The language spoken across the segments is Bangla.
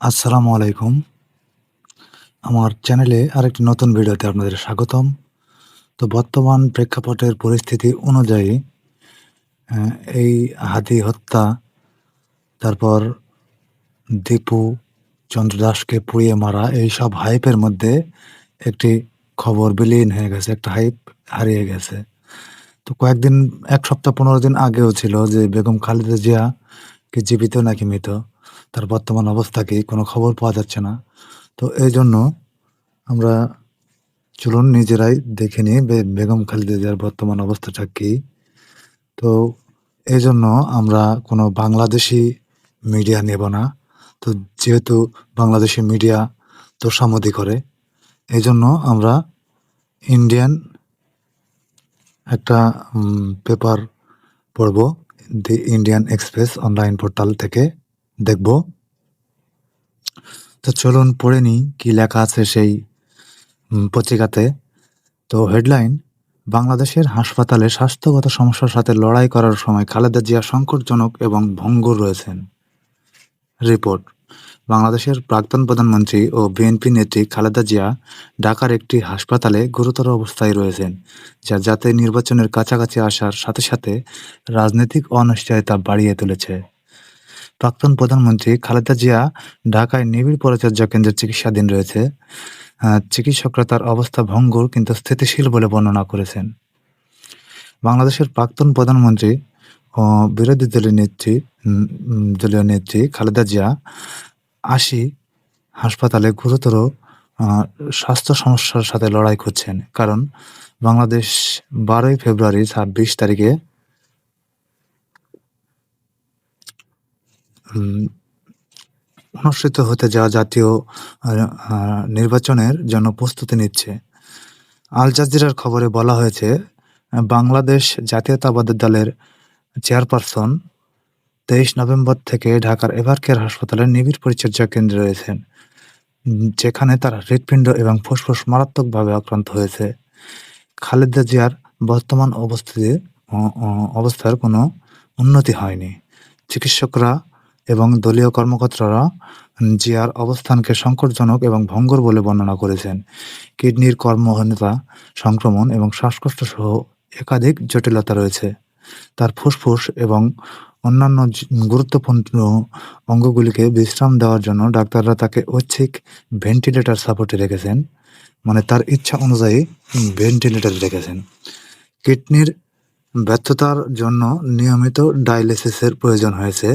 আসসালামু আলাইকুম। আমার চ্যানেলে আরেকটি নতুন ভিডিওতে আপনাদের স্বাগতম। তো বর্তমান প্রেক্ষাপটের পরিস্থিতি অনুযায়ী অ্যা এই হাদি হত্যা, তারপর দীপু চন্দ্র দাসকে পুড়িয়ে মারা এইসব হাইপের মধ্যে একটি খবর বিলীন হয়ে গেছে। একটা হাইপ হারিয়ে গেছে। তো কয়েকদিন ১ সপ্তাহ ১৫ দিন আগেও ছিল যে বেগম খালেদা জিয়া কি জীবিত নাকি মৃত? তার বর্তমান অবস্থা কি? কোনো খবর পাওয়া যাচ্ছে না। তো এইজন্য আমরা চলুন নিজেরাই দেখে নিই বেগম খালেদা জিয়ার বর্তমান অবস্থাটা কী? তো এজন্য আমরা কোনো বাংলাদেশী মিডিয়া নেব না। তো যেহেতু বাংলাদেশী মিডিয়া তোষামোদি করে, এজন্য আমরা ইন্ডিয়ান একটা পেপার পড়ব। The Indian express online portal থেকে দেখব। তো চলুন পড়ে নিই কী লেখা আছে সেই পত্রিকাতে। তো হেডলাইন: বাংলাদেশের হাসপাতালে স্বাস্থ্যগত সমস্যার সাথে লড়াই করার সময় খালেদা জিয়া সংকটজনক এবং ভঙ্গুর রয়েছেন। রিপোর্ট: বাংলাদেশের প্রাক্তন প্রধানমন্ত্রী ও বিএনপি নেত্রী খালেদা জিয়া ঢাকার একটি হাসপাতালে গুরুতর অবস্থায় রয়েছেন, যা জাতীয় নির্বাচনের কাছাকাছি আসার সাথে সাথে রাজনৈতিক অনিশ্চয়তা বাড়িয়ে তুলেছে। প্রাক্তন প্রধানমন্ত্রী খালেদা জিয়া ঢাকায় নিবিড় পরিচর্যা কেন্দ্রে চিকিৎসাধীন রয়েছে। চিকিৎসকরা তার অবস্থা ভঙ্গুর কিন্তু স্থিতিশীল বলে বর্ণনা করেছেন। বাংলাদেশের প্রাক্তন প্রধানমন্ত্রী ও বিরোধী দলীয় নেত্রী খালেদা জিয়া ৮০ হাসপাতালে গুরুতর আ স্বাস্থ্য সমস্যার সাথে লড়াই করছেন। কারণ বাংলাদেশ ১২ই ফেব্রুয়ারি ২৬ তারিখে উম অনুষ্ঠিত হতে যাওয়া জাতীয় আ আ নির্বাচনের জন্য প্রস্তুতি নিচ্ছে। আল জাজিরার খবরে বলা হয়েছে, বাংলাদেশ জাতীয়তাবাদী দলের চেয়ারপারসন ২৩ নভেম্বর থেকে ঢাকার এভারকেয়ার হাসপাতালের নিবিড় পরিচর্যা কেন্দ্রে রয়েছেন, যেখানে তার হৃৎপিণ্ড এবং ফুসফুস মারাত্মকভাবে আক্রান্ত হয়েছে। খালেদা জিয়ার বর্তমান অ অ অবস্থার কোনো উন্নতি হয়নি। চিকিৎসকরা এবং দলীয় কর্মকর্তারা জিয়ার অবস্থানকে সংকটজনক এবং ভঙ্গুর বলে বর্ণনা করেছেন। কিডনির কর্মহীনতা, সংক্রমণ এবং শ্বাসকষ্টসহ একাধিক জটিলতা রয়েছে। তার ফুসফুস এবং অন্যান্য গুরুত্বপূর্ণ অঙ্গগুলিকে বিশ্রাম দেওয়ার জন্য ডাক্তাররা তাকে ঐচ্ছিক ভেন্টিলেটর সাপোর্টে রেখেছেন। মানে তার ইচ্ছা অনুযায়ী ভেন্টিলেটরে রেখেছেন। কিডনির ব্যর্থতার জন্য নিয়মিত ডায়ালিসিসের প্রয়োজন হয়েছে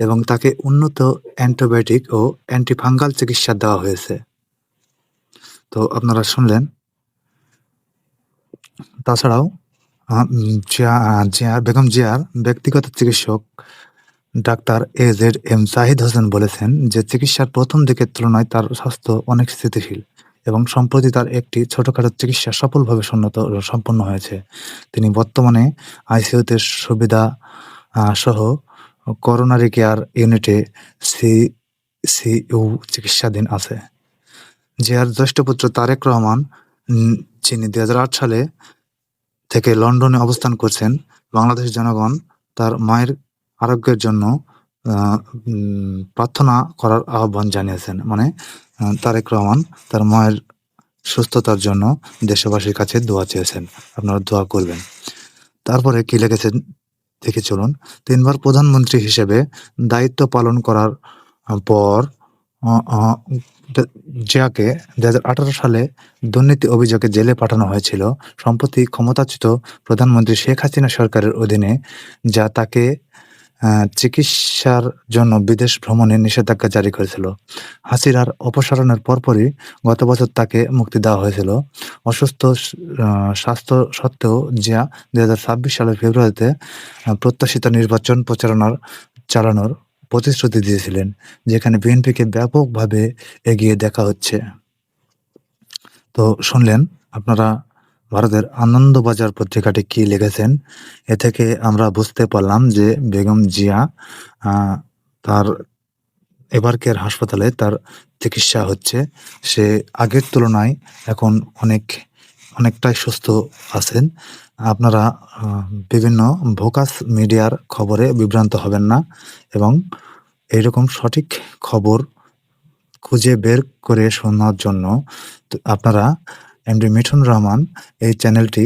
এবং তাকে উন্নত অ্যান্টিবায়োটিক ও অ্যান্টিফাঙ্গাল চিকিৎসা দেওয়া হয়েছে। তো আপনারা শুনলেন। তাছাড়াও বেগম জিয়ার ব্যক্তিগত চিকিৎসক ডাক্তার এজেড জাহিদ হোসেন বলেছেন যে চিকিৎসার প্রথম দিকের তুলনায় তার স্বাস্থ্য অনেক স্থিতিশীল এবং সম্প্রতি তার একটি ছোটখাটো চিকিৎসা সফলভাবে সম্পন্ন হয়েছে। তিনি বর্তমানে আইসিইউতে সুবিধা সহ করোনারি কেয়ার ইউনিটে সিসিইউ চিকিৎসাধীন আছে। জিয়ার জ্যেষ্ঠ পুত্র তারেক রহমান, যিনি ২০০৮ সালে থেকে লন্ডনে অবস্থান করছেন, বাংলাদেশের জনগণ তার মায়ের আরোগ্যের জন্য আ প্রার্থনা করার আহ্বান জানিয়েছেন। মানে তারেক রহমান তার মায়ের সুস্থতার জন্য দেশবাসীর কাছে দোয়া চেয়েছেন। আপনারা দোয়া করবেন। তারপরে কি লিখেছেন দেখে চলুন। ৩ বার প্রধানমন্ত্রী হিসেবে দায়িত্ব পালন করার পর অ অ জিয়াকে ২০১৮ সালে দুর্নীতি অভিযোগে জেলে পাঠানো হয়েছিল। সম্প্রতি ক্ষমতাচ্যুত প্রধানমন্ত্রী শেখ হাসিনা সরকারের অধীনে যা তাকে চিকিৎসার জন্য বিদেশ ভ্রমণে নিষেধাজ্ঞা জারি করেছিল। হাসিনার অপসারণের পরপরই গত বছর তাকে মুক্তি দেওয়া হয়েছিল। অসুস্থ স্বাস্থ্য সত্ত্বেও জিয়া ২০২৬ সালের ফেব্রুয়ারিতে প্রত্যাশিত নির্বাচন চালানোর প্রতিশ্রুতি দিয়েছিলেন, যেখানে বিএনপিকে ব্যাপকভাবে এগিয়ে দেখা হচ্ছে। তো শুনলেন আপনারা ভারতের আনন্দবাজার পত্রিকাটি কি লিখেছেন। এ থেকে আমরা বুঝতে পারলাম যে বেগম জিয়া তার এভারকেয়ার হাসপাতালে তার চিকিৎসা হচ্ছে। সে আগের তুলনায় এখন অনেকটাই সুস্থ আছেন। আপনারা বিভিন্ন ভোকাস মিডিয়ার খবরে বিভ্রান্ত হবেন না এবং এইরকম সঠিক খবর খুঁজে বের করে শোনার জন্য আপনারা এমডি মিঠুন রহমান এই চ্যানেলটি